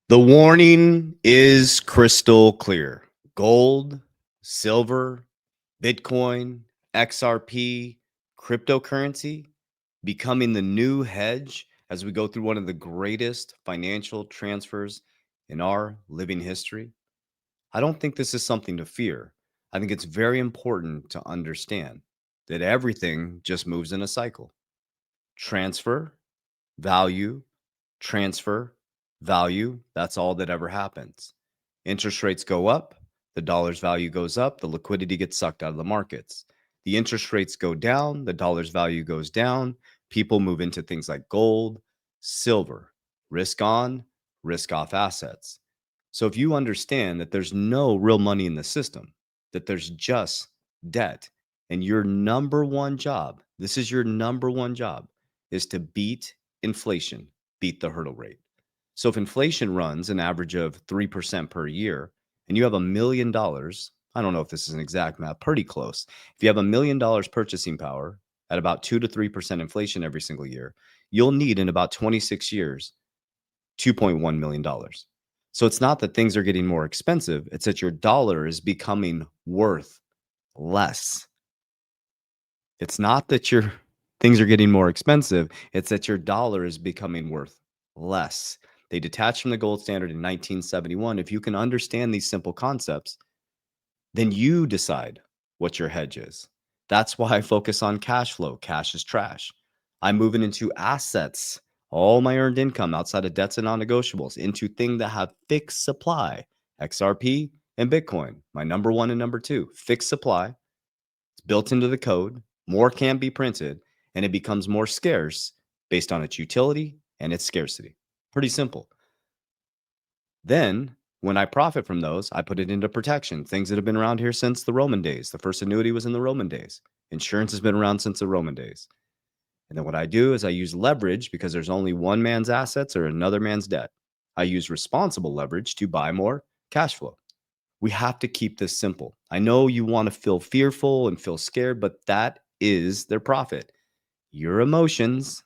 The warning is crystal clear. Gold, silver, Bitcoin, XRP, cryptocurrency becoming the new hedge as we go through one of the greatest financial transfers in our living history. I don't think this is something to fear. I think it's very important to understand that everything just moves in a cycle. Transfer, value, transfer, value. That's all that ever happens. Interest rates go up, the dollar's value goes up, the liquidity gets sucked out of the markets. The interest rates go down, the dollar's value goes down. People move into things like gold, silver, risk on, risk off assets. So if you understand that there's no real money in the system, that there's just debt, and your number one job, this is your number one job, is to beat inflation, beat the hurdle rate. So if inflation runs an average of 3% per year and you have $1 million, I don't know if this is an exact math, pretty close. If you have $1 million purchasing power at about 2 to 3% inflation every single year, you'll need in about 26 years $2.1 million. So it's not that things are getting more expensive, it's that your dollar is becoming worth less. It's not that your things are getting more expensive, it's that your dollar is becoming worth less. They detached from the gold standard in 1971. If you can understand these simple concepts, then you decide what your hedge is. That's why I focus on cash flow. Cash is trash. I'm moving into assets, all my earned income outside of debts and non-negotiables, into things that have fixed supply, XRP and Bitcoin. My number one and number two, fixed supply. It's built into the code. More can be printed, and it becomes more scarce based on its utility and its scarcity. Pretty simple. Then, when I profit from those, I put it into protection, things that have been around here since the Roman days. The first annuity was in the Roman days. Insurance has been around since the Roman days. And then what I do is I use leverage because there's only one man's assets or another man's debt. I use responsible leverage to buy more cash flow. We have to keep this simple. I know you want to feel fearful and feel scared, but that is their profit. Your emotions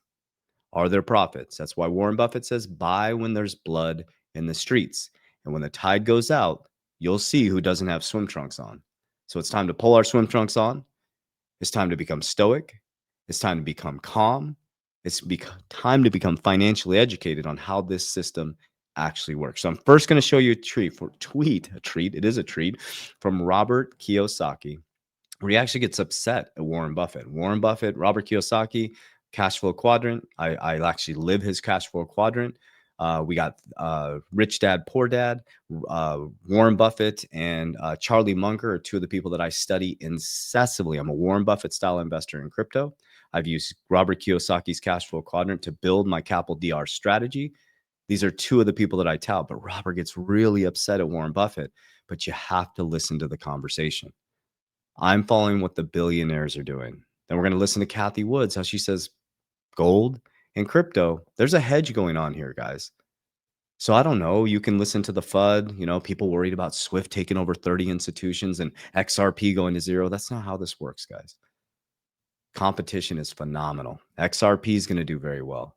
are their profits. That's why Warren Buffett says, buy when there's blood in the streets. And when the tide goes out, you'll see who doesn't have swim trunks on. So it's time to pull our swim trunks on. It's time to become stoic. It's time to become calm. It's time to become financially educated on how this system actually works. So I'm first going to show you a treat. It is a treat from Robert Kiyosaki, where he actually gets upset at Warren Buffett. Robert Kiyosaki, cash flow quadrant. I actually live his cash flow quadrant. We got Rich Dad, Poor Dad, Warren Buffett, and Charlie Munger are two of the people that I study incessantly. I'm a Warren Buffett style investor in crypto. I've used Robert Kiyosaki's cash flow quadrant to build my Capital DR strategy. These are two of the people that I tout, but Robert gets really upset at Warren Buffett. But you have to listen to the conversation. I'm following what the billionaires are doing. Then we're going to listen to Kathy Woods, how she says gold and crypto, there's a hedge going on here, guys. So I don't know. You can listen to the FUD, people worried about Swift taking over 30 institutions and XRP going to zero. That's not how this works, guys. Competition is phenomenal. XRP is going to do very well.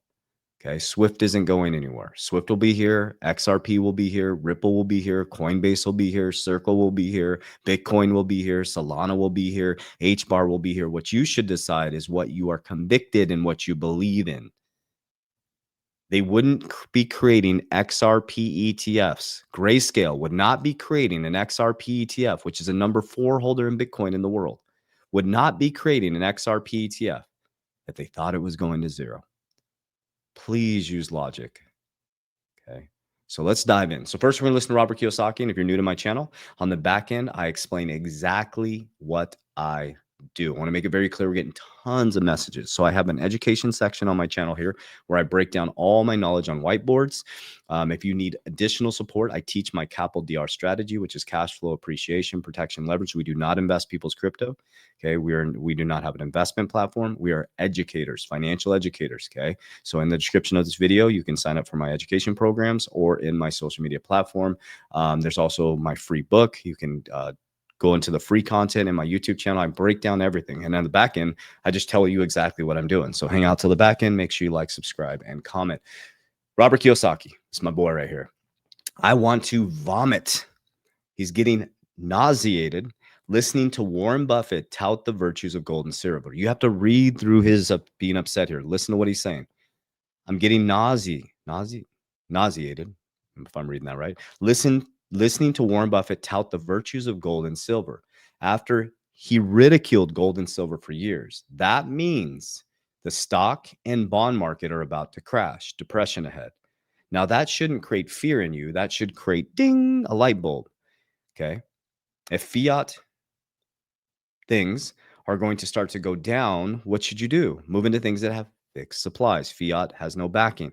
Okay. Swift isn't going anywhere. Swift will be here. XRP will be here. Ripple will be here. Coinbase will be here. Circle will be here. Bitcoin will be here. Solana will be here. HBAR will be here. What you should decide is what you are convicted in, what you believe in. They wouldn't be creating XRP ETFs. Grayscale would not be creating an XRP ETF, which is a number 4 holder in Bitcoin in the world, would not be creating an XRP ETF if they thought it was going to zero. Please use logic. Okay. So let's dive in. So first, we're going to listen to Robert Kiyosaki. And if you're new to my channel, on the back end, I explain exactly what I do. I want to make it very clear. We're getting tons of messages. So I have an education section on my channel here where I break down all my knowledge on whiteboards. If you need additional support, I teach my Capital DR strategy, which is cash flow appreciation, protection, leverage. We do not invest people's crypto. Okay. We do not have an investment platform. We are educators, financial educators. Okay. So in the description of this video, you can sign up for my education programs or in my social media platform. There's also my free book. You can go into the free content in my YouTube channel. I break down everything. And on the back end, I just tell you exactly what I'm doing. So hang out till the back end. Make sure you like, subscribe, and comment. Robert Kiyosaki is my boy right here. I want to vomit. He's getting nauseated listening to Warren Buffett tout the virtues of gold and silver. You have to read through his being upset here. Listen to what he's saying. I'm getting nauseated, if I'm reading that right. Listening to Warren Buffett tout the virtues of gold and silver after he ridiculed gold and silver for years. That means the stock and bond market are about to crash, depression ahead. Now, that shouldn't create fear in you. That should create, ding, a light bulb. Okay. If fiat things are going to start to go down, what should you do? Move into things that have fixed supplies. Fiat has no backing.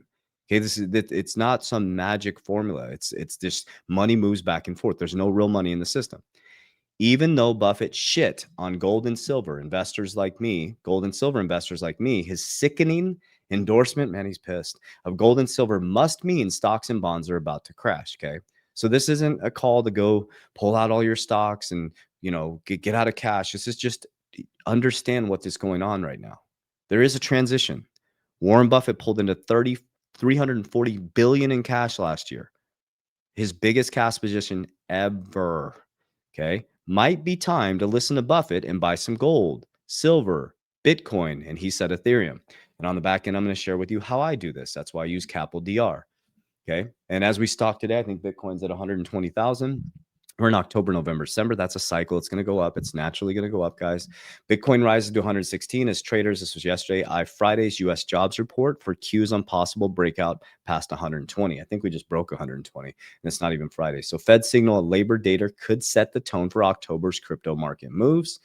Okay, it's not some magic formula. It's just money moves back and forth. There's no real money in the system. Even though Buffett shit on gold and silver investors like me, gold and silver investors like me, his sickening endorsement, man, he's pissed, of gold and silver must mean stocks and bonds are about to crash. Okay. So this isn't a call to go pull out all your stocks and, get out of cash. This is just understand what is going on right now. There is a transition. Warren Buffett pulled into 340 billion in cash last year. His biggest cash position ever. Okay. Might be time to listen to Buffett and buy some gold, silver, Bitcoin, and he said Ethereum. And on the back end, I'm going to share with you how I do this. That's why I use Capital DR. Okay. And as we stock today, I think Bitcoin's at 120,000. We're in October, November, December. That's a cycle. It's going to go up. It's naturally going to go up, guys. Bitcoin rises to 116 as traders. This was yesterday. Friday's U.S. jobs report for Q's on possible breakout past 120. I think we just broke 120, and it's not even Friday. So Fed signal and labor data could set the tone for October's crypto market moves.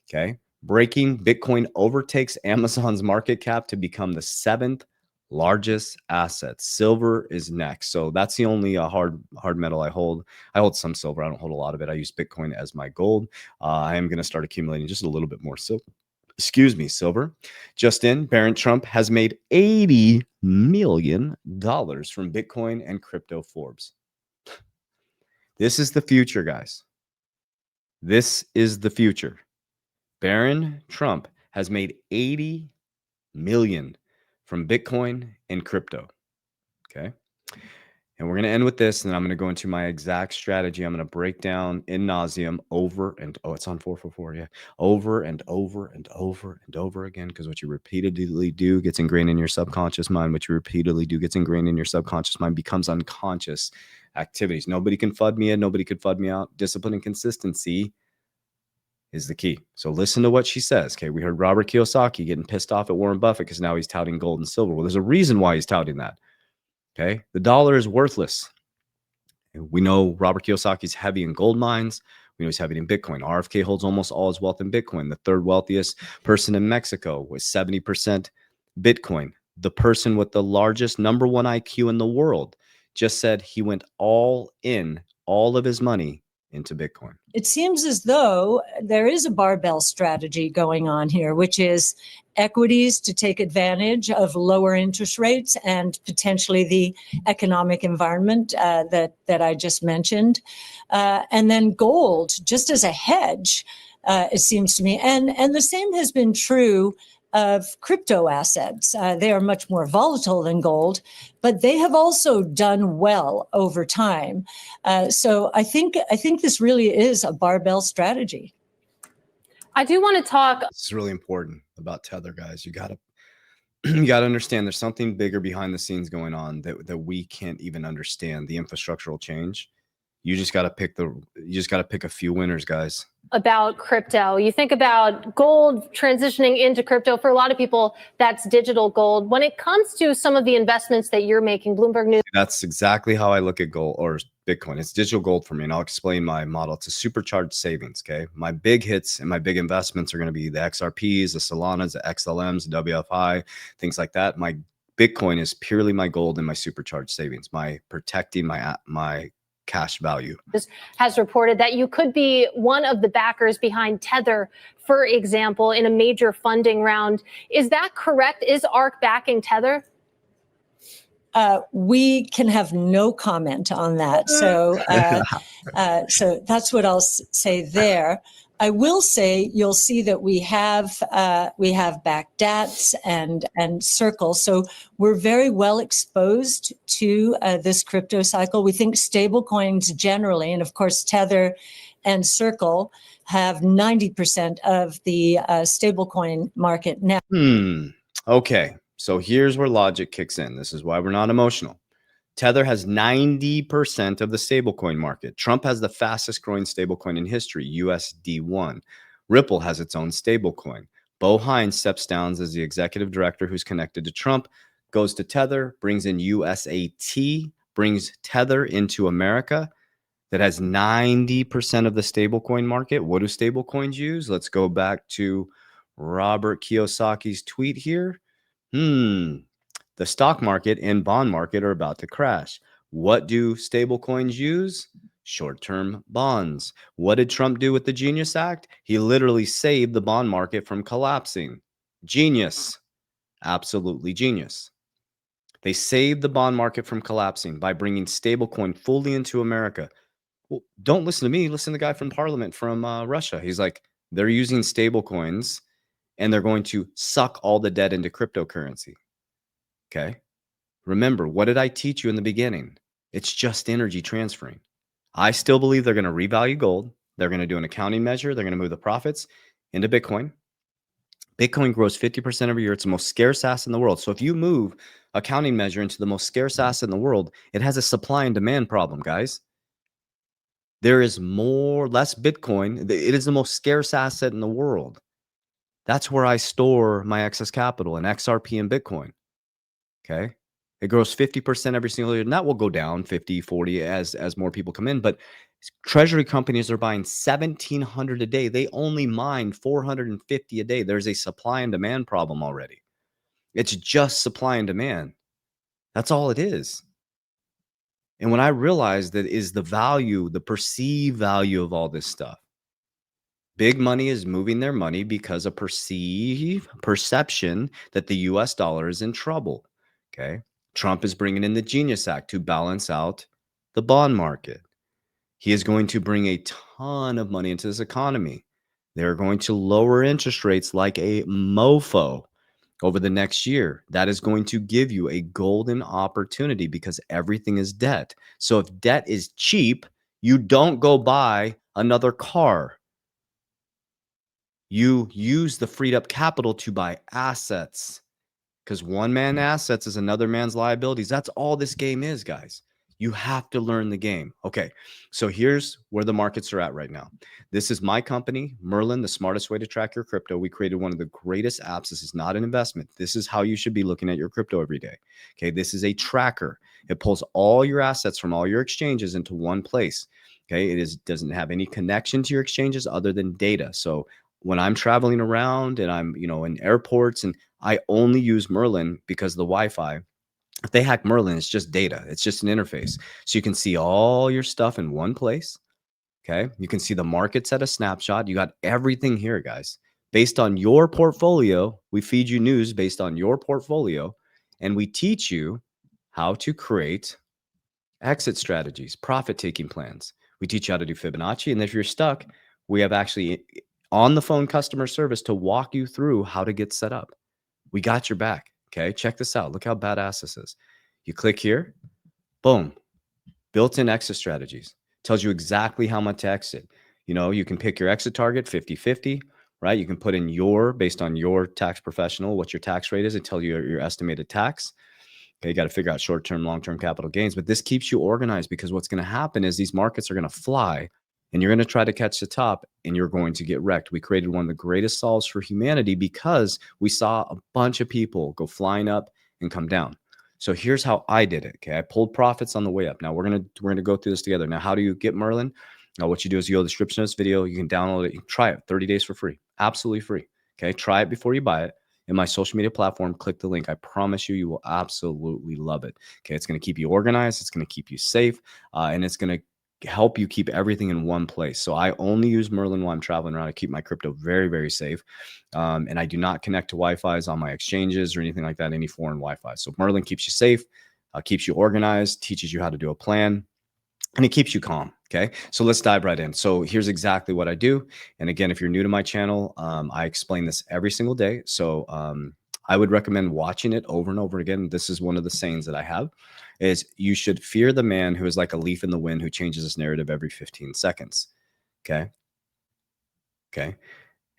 Okay. Breaking, Bitcoin overtakes Amazon's market cap to become the 7th largest asset. Silver is next. So that's the only hard metal I hold. I hold some silver. I don't hold a lot of it. I use Bitcoin as my gold. I am going to start accumulating just a little bit more silver. Silver. Just in, Barron Trump has made $80 million from Bitcoin and crypto Forbes. This is the future, guys. This is the future. Barron Trump has made 80 million from Bitcoin and crypto. Okay. And we're going to end with this, and then I'm going to go into my exact strategy. I'm going to break down in nauseum over and it's on 444. Yeah. Over and over and over and over again. Because what you repeatedly do gets ingrained in your subconscious mind. What you repeatedly do gets ingrained in your subconscious mind, becomes unconscious activities. Nobody can FUD me in. Nobody could FUD me out. Discipline and consistency is the key. So listen to what she says. Okay. We heard Robert Kiyosaki getting pissed off at Warren Buffett because now he's touting gold and silver. Well, there's a reason why he's touting that. Okay. The dollar is worthless. We know Robert Kiyosaki's heavy in gold mines. We know he's heavy in Bitcoin. RFK holds almost all his wealth in Bitcoin. The third wealthiest person in Mexico was 70% Bitcoin. The person with the largest number 1 IQ in the world just said he went all in, all of his money into Bitcoin. It seems as though there is a barbell strategy going on here, which is equities to take advantage of lower interest rates and potentially the economic environment that I just mentioned. And then gold, just as a hedge, it seems to me. And the same has been true of crypto assets. They are much more volatile than gold, but they have also done well over time. So I think this really is a barbell strategy. I do want to talk. This is really important about Tether, guys. You got to understand there's something bigger behind the scenes going on that we can't even understand. The infrastructural change. You just got to pick a few winners, guys. About crypto. You think about gold transitioning into crypto. For a lot of people, that's digital gold. When it comes to some of the investments that you're making, Bloomberg News. That's exactly how I look at gold or Bitcoin. It's digital gold for me, and I'll explain my model. It's a supercharged savings. Okay. My big hits and my big investments are going to be the XRPs, the Solanas, the XLMs, the WFI, things like that. My Bitcoin is purely my gold and my supercharged savings, my protecting my cash value. Has reported that you could be one of the backers behind Tether, for example, in a major funding round. Is that correct? Is ARK backing Tether? We can have no comment on that. So, so that's what I'll say there. I will say you'll see that we have backed DATs and Circle, so we're very well exposed to this crypto cycle. We think stablecoins generally, and of course Tether and Circle have 90% of the stablecoin market now. Okay, so here's where logic kicks in. This is why we're not emotional. Tether has 90% of the stablecoin market. Trump has the fastest growing stablecoin in history, USD1. Ripple has its own stablecoin. Bo Hines steps down as the executive director who's connected to Trump, goes to Tether, brings in USAT, brings Tether into America that has 90% of the stablecoin market. What do stablecoins use? Let's go back to Robert Kiyosaki's tweet here. The stock market and bond market are about to crash. What do stablecoins use? Short-term bonds. What did Trump do with the Genius Act? He literally saved the bond market from collapsing. Genius. Absolutely genius. They saved the bond market from collapsing by bringing stablecoin fully into America. Well, don't listen to me. Listen to the guy from Parliament from Russia. He's like, they're using stablecoins and they're going to suck all the debt into cryptocurrency. Okay. Remember, what did I teach you in the beginning? It's just energy transferring. I still believe they're going to revalue gold. They're going to do an accounting measure. They're going to move the profits into Bitcoin. Bitcoin grows 50% every year. It's the most scarce asset in the world. So if you move accounting measure into the most scarce asset in the world, it has a supply and demand problem, guys. There is less Bitcoin. It is the most scarce asset in the world. That's where I store my excess capital in XRP and Bitcoin. Okay. It grows 50% every single year. And that will go down 50, 40 as more people come in. But treasury companies are buying 1,700 a day. They only mine 450 a day. There's a supply and demand problem already. It's just supply and demand. That's all it is. And when I realized that is the value, the perceived value of all this stuff, big money is moving their money because of perception that the US dollar is in trouble. Okay. Trump is bringing in the Genius Act to balance out the bond market. He is going to bring a ton of money into this economy. They're going to lower interest rates like a mofo over the next year. That is going to give you a golden opportunity because everything is debt. So if debt is cheap, you don't go buy another car. You use the freed up capital to buy assets. Because one man's assets is another man's liabilities. That's all this game is, guys. You have to learn the game. Okay, so here's where the markets are at right now. This is my company, Merlin, the smartest way to track your crypto. We created one of the greatest apps. This is not an investment. This is how you should be looking at your crypto every day. Okay, this is a tracker. It pulls all your assets from all your exchanges into one place. Okay, doesn't have any connection to your exchanges other than data. So when I'm traveling around and I'm, in airports, and I only use Merlin because of the Wi-Fi. If they hack Merlin, it's just data. It's just an interface. So you can see all your stuff in one place. Okay. You can see the markets at a snapshot. You got everything here, guys. Based on your portfolio, we feed you news based on your portfolio, and we teach you how to create exit strategies, profit-taking plans. We teach you how to do Fibonacci. And if you're stuck, we have actually on the phone customer service to walk you through how to get set up. We got your back. Okay. Check this out. Look how badass this is. You click here, boom, built-in exit strategies. Tells you exactly how much to exit. You can pick your exit target 50-50, right? You can put in based on your tax professional, what your tax rate is. It tells you your estimated tax. Okay. You got to figure out short-term, long-term capital gains, but this keeps you organized because what's going to happen is these markets are going to fly. And you're going to try to catch the top and you're going to get wrecked. We created one of the greatest solves for humanity because we saw a bunch of people go flying up and come down. So here's how I did it. Okay. I pulled profits on the way up. Now we're going to go through this together. Now, how do you get Merlin? Now, what you do is you go to the description of this video. You can download it. You can try it 30 days for free. Absolutely free. Okay. Try it before you buy it. In my social media platform, click the link. I promise you will absolutely love it. Okay. It's going to keep you organized. It's going to keep you safe. And it's going to help you keep everything in one place. So I only use Merlin while I'm traveling around. I keep my crypto very, very safe. And I do not connect to Wi-Fi's on my exchanges or anything like that, any foreign Wi-Fi. So Merlin keeps you safe, keeps you organized, teaches you how to do a plan, and it keeps you calm. Okay, so let's dive right in. So here's exactly what I do. And again, if you're new to my channel, I explain this every single day. So I would recommend watching it over and over again. This is one of the sayings that I have is you should fear the man who is like a leaf in the wind who changes his narrative every 15 seconds. Okay. Okay.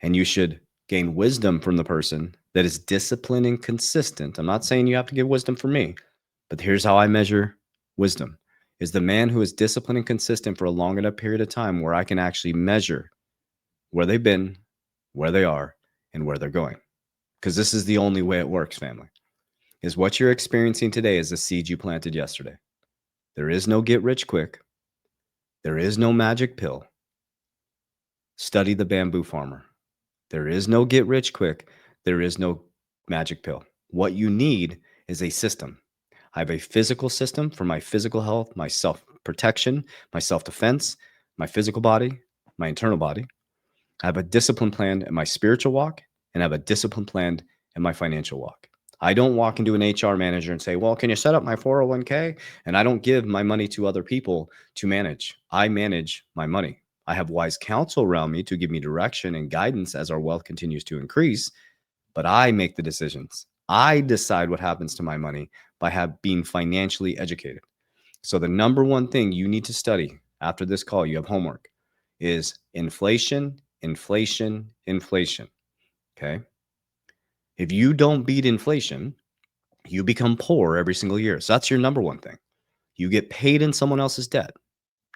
And you should gain wisdom from the person that is disciplined and consistent. I'm not saying you have to get wisdom from me, but here's how I measure wisdom is the man who is disciplined and consistent for a long enough period of time where I can actually measure where they've been, where they are, and where they're going. Because this is the only way it works, family, is what you're experiencing today is the seed you planted yesterday. There is no get rich quick. There is no magic pill. Study the bamboo farmer. There is no get rich quick. There is no magic pill. What you need is a system. I have a physical system for my physical health, my self protection, my self defense, my physical body, my internal body. I have a discipline plan in my spiritual walk, and I have a discipline plan in my financial walk. I don't walk into an HR manager and say, well, can you set up my 401k? And I don't give my money to other people to manage. I manage my money. I have wise counsel around me to give me direction and guidance as our wealth continues to increase, but I make the decisions. I decide what happens to my money by being financially educated. So the number one thing you need to study after this call, you have homework, is inflation, inflation, inflation. Okay. If you don't beat inflation, you become poor every single year. So that's your number one thing. You get paid in someone else's debt.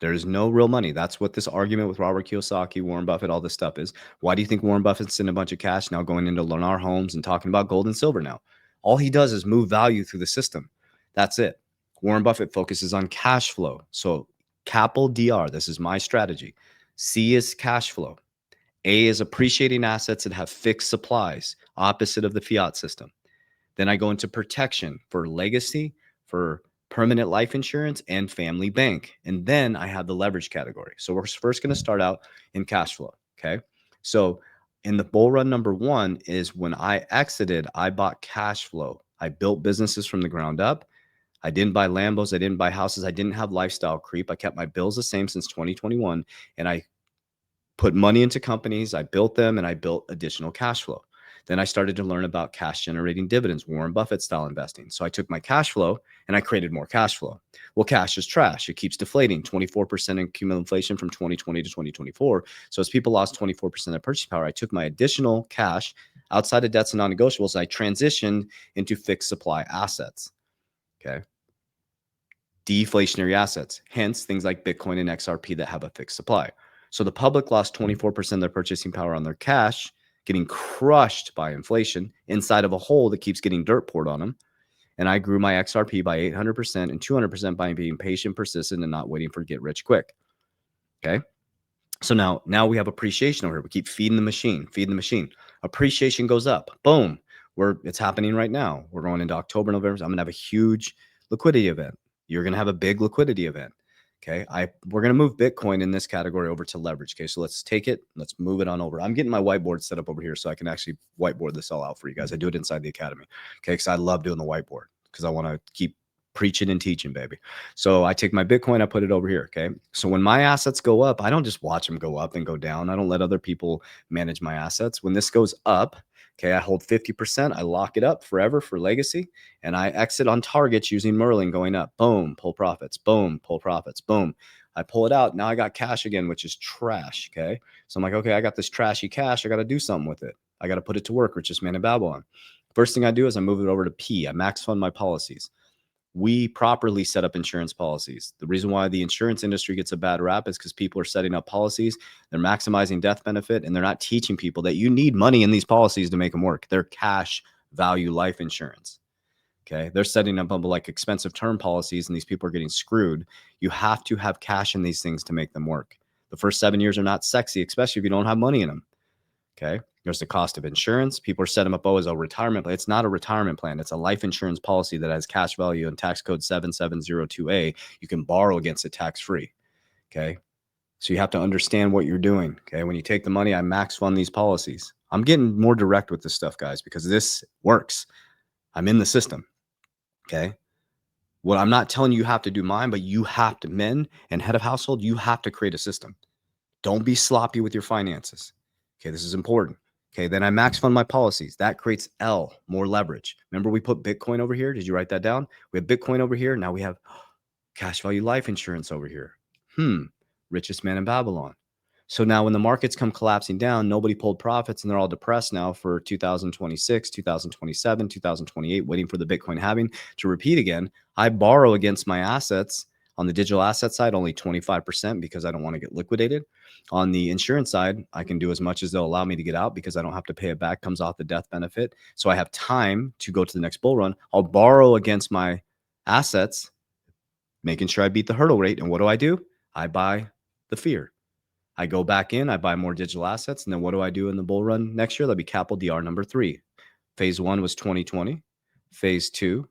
There's no real money. That's what this argument with Robert Kiyosaki, Warren Buffett, all this stuff is. Why do you think Warren Buffett's in a bunch of cash now going into Lennar Homes and talking about gold and silver now? All he does is move value through the system. That's it. Warren Buffett focuses on cash flow. So capital DR, this is my strategy. C is cash flow. A is appreciating assets that have fixed supplies, opposite of the fiat system. Then I go into protection for legacy, for permanent life insurance, and family bank. And then I have the leverage category. So we're first going to start out in cash flow. Okay. So in the bull run number one is when I exited, I bought cash flow. I built businesses from the ground up. I didn't buy Lambos. I didn't buy houses. I didn't have lifestyle creep. I kept my bills the same since 2021. And I put money into companies, I built them, and I built additional cash flow. Then I started to learn about cash generating dividends, Warren Buffett style investing. So I took my cash flow and I created more cash flow. Well, cash is trash. It keeps deflating, 24% in cumulative inflation from 2020 to 2024. So as people lost 24% of purchasing power, I took my additional cash outside of debts and non-negotiables. I transitioned into fixed supply assets. Okay. Deflationary assets, hence things like Bitcoin and XRP that have a fixed supply. So the public lost 24% of their purchasing power on their cash, getting crushed by inflation inside of a hole that keeps getting dirt poured on them. And I grew my XRP by 800% and 200% by being patient, persistent, and not waiting for get rich quick. Okay. So now we have appreciation over here. We keep feeding the machine, feeding the machine. Appreciation goes up. Boom. It's happening right now. We're going into October, November. So I'm going to have a huge liquidity event. You're going to have a big liquidity event. Okay. We're going to move Bitcoin in this category over to leverage. Okay. So let's take it. Let's move it on over. I'm getting my whiteboard set up over here so I can actually whiteboard this all out for you guys. I do it inside the academy. Okay. Cause I love doing the whiteboard because I want to keep preaching and teaching, baby. So I take my Bitcoin, I put it over here. Okay. So when my assets go up, I don't just watch them go up and go down. I don't let other people manage my assets. When this goes up, okay, I hold 50%. I lock it up forever for legacy. And I exit on targets using Merlin going up. Boom, pull profits. Boom, pull profits. Boom. I pull it out. Now I got cash again, which is trash. Okay. So I'm like, okay, I got this trashy cash. I got to do something with it. I got to put it to work, richest man in Babylon. First thing I do is I move it over to P. I max fund my policies. We properly set up insurance policies. The reason why the insurance industry gets a bad rap is because people are setting up policies, they're maximizing death benefit, and they're not teaching people that you need money in these policies to make them work. They're cash value life insurance. Okay. They're setting up like expensive term policies, and these people are getting screwed. You have to have cash in these things to make them work. The first 7 years are not sexy, especially if you don't have money in them. Okay. There's the cost of insurance. People are setting them up as a retirement plan. It's not a retirement plan. It's a life insurance policy that has cash value and tax code 7702A. You can borrow against it tax free. Okay. So you have to understand what you're doing. Okay. When you take the money, I max fund these policies. I'm getting more direct with this stuff, guys, because this works. I'm in the system. Okay. Well, I'm not telling you have to do mine, but you have to, men and head of household, you have to create a system. Don't be sloppy with your finances. Okay, this is important. Okay, then I max fund my policies. That creates L, more leverage. Remember we put Bitcoin over here? Did you write that down? We have Bitcoin over here. Now we have cash value life insurance over here. Richest man in Babylon. So now when the markets come collapsing down, nobody pulled profits and they're all depressed now for 2026, 2027, 2028, waiting for the Bitcoin halving to repeat again. I borrow against my assets on the digital asset side, only 25% because I don't want to get liquidated. On the insurance side, I can do as much as they'll allow me to get out because I don't have to pay it back, comes off the death benefit. So I have time to go to the next bull run. I'll borrow against my assets, making sure I beat the hurdle rate. And what do? I buy the fear. I go back in, I buy more digital assets. And then what do I do in the bull run next year? That'll be capital DR number 3. Phase 1 was 2020. Phase 2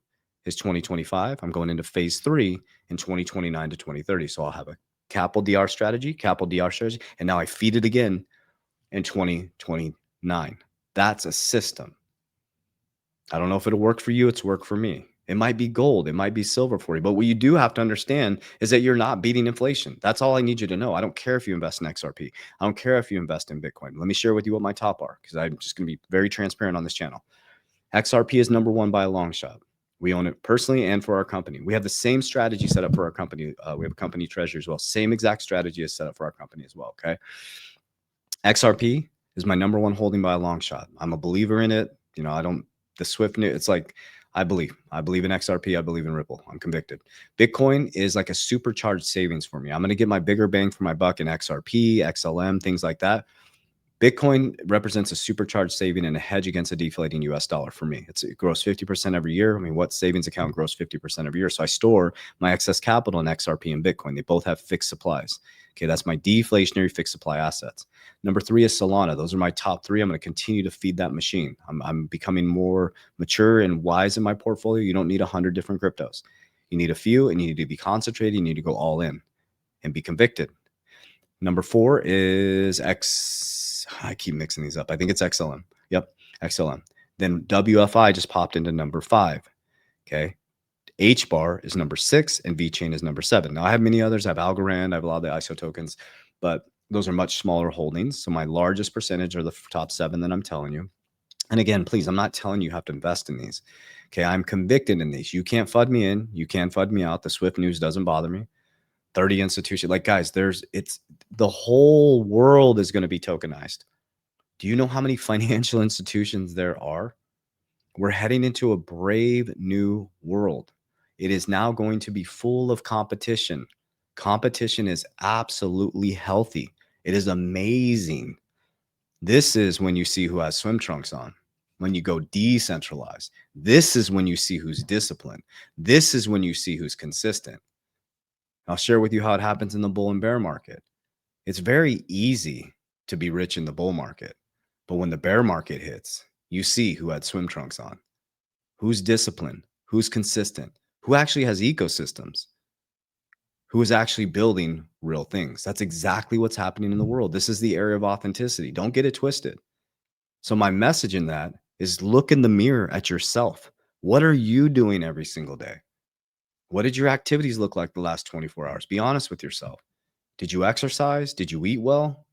is 2025. I'm going into phase 3 in 2029 to 2030. So I'll have a capital DR strategy, and now I feed it again in 2029. That's a system. I don't know if it'll work for you. It's worked for me. It might be gold. It might be silver for you. But what you do have to understand is that you're not beating inflation. That's all I need you to know. I don't care if you invest in XRP. I don't care if you invest in Bitcoin. Let me share with you what my top are, because I'm just going to be very transparent on this channel. XRP is number 1 by a long shot. We own it personally and for our company. We have the same strategy set up for our company. We have a company treasury as well. Same exact strategy is set up for our company as well. Okay. XRP is my number 1 holding by a long shot. I'm a believer in it. You know, the Swift, it's like, I believe in XRP. I believe in Ripple. I'm convicted. Bitcoin is like a supercharged savings for me. I'm going to get my bigger bang for my buck in XRP, XLM, things like that. Bitcoin represents a supercharged saving and a hedge against a deflating US dollar for me. It grows 50% every year. I mean, what savings account grows 50% every year? So I store my excess capital in XRP and Bitcoin. They both have fixed supplies. Okay, that's my deflationary fixed supply assets. Number 3 is Solana. Those are my top 3. I'm going to continue to feed that machine. I'm becoming more mature and wise in my portfolio. You don't need 100 different cryptos. You need a few, and you need to be concentrated. You need to go all in and be convicted. Number 4 is I keep mixing these up. I think it's XLM. Yep, XLM. Then WFI just popped into number 5. Okay. HBAR is number 6 and VeChain is number 7. Now I have many others. I have Algorand. I have a lot of the ISO tokens, but those are much smaller holdings. So my largest percentage are the top 7 that I'm telling you. And again, please, I'm not telling you have to invest in these. Okay. I'm convicted in these. You can't FUD me in. You can't FUD me out. The Swift news doesn't bother me. 30 institutions. Like, guys, the whole world is going to be tokenized. Do you know how many financial institutions there are? We're heading into a brave new world. It is now going to be full of competition. Competition is absolutely healthy. It is amazing. This is when you see who has swim trunks on. When you go decentralized, this is when you see who's disciplined. This is when you see who's consistent. I'll share with you how it happens in the bull and bear market. It's very easy to be rich in the bull market, but when the bear market hits, you see who had swim trunks on, who's disciplined, who's consistent, who actually has ecosystems, who is actually building real things. That's exactly what's happening in the world. This is the area of authenticity. Don't get it twisted. So my message in that is look in the mirror at yourself. What are you doing every single day? What did your activities look like the last 24 hours? Be honest with yourself. Did you exercise? Did you eat well?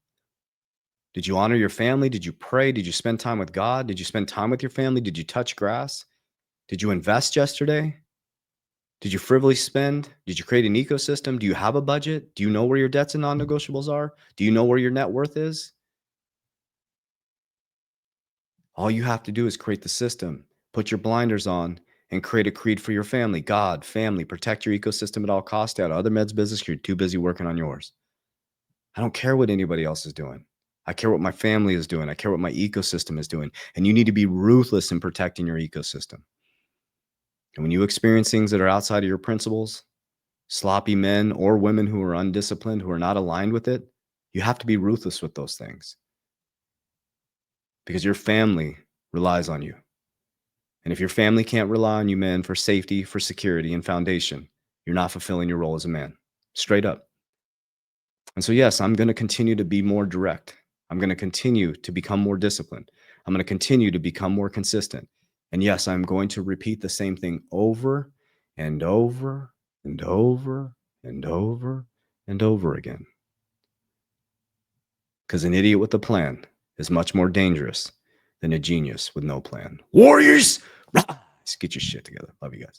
Did you honor your family? Did you pray? Did you spend time with God? Did you spend time with your family? Did you touch grass? Did you invest yesterday? Did you frivolous spend? Did you create an ecosystem? Do you have a budget? Do you know where your debts and non-negotiables are? Do you know where your net worth is? All you have to do is create the system, put your blinders on, and create a creed for your family. God, family, protect your ecosystem at all costs. Stay out of other meds business. You're too busy working on yours. I don't care what anybody else is doing. I care what my family is doing. I care what my ecosystem is doing. And you need to be ruthless in protecting your ecosystem. And when you experience things that are outside of your principles, sloppy men or women who are undisciplined, who are not aligned with it, you have to be ruthless with those things. Because your family relies on you. And if your family can't rely on you, men, for safety, for security, and foundation, you're not fulfilling your role as a man. Straight up. And so, yes, I'm going to continue to be more direct. I'm going to continue to become more disciplined. I'm going to continue to become more consistent. And yes, I'm going to repeat the same thing over and over and over and over and over again. Because an idiot with a plan is much more dangerous than a genius with no plan. Warriors, rise! Get your shit together. Love you guys.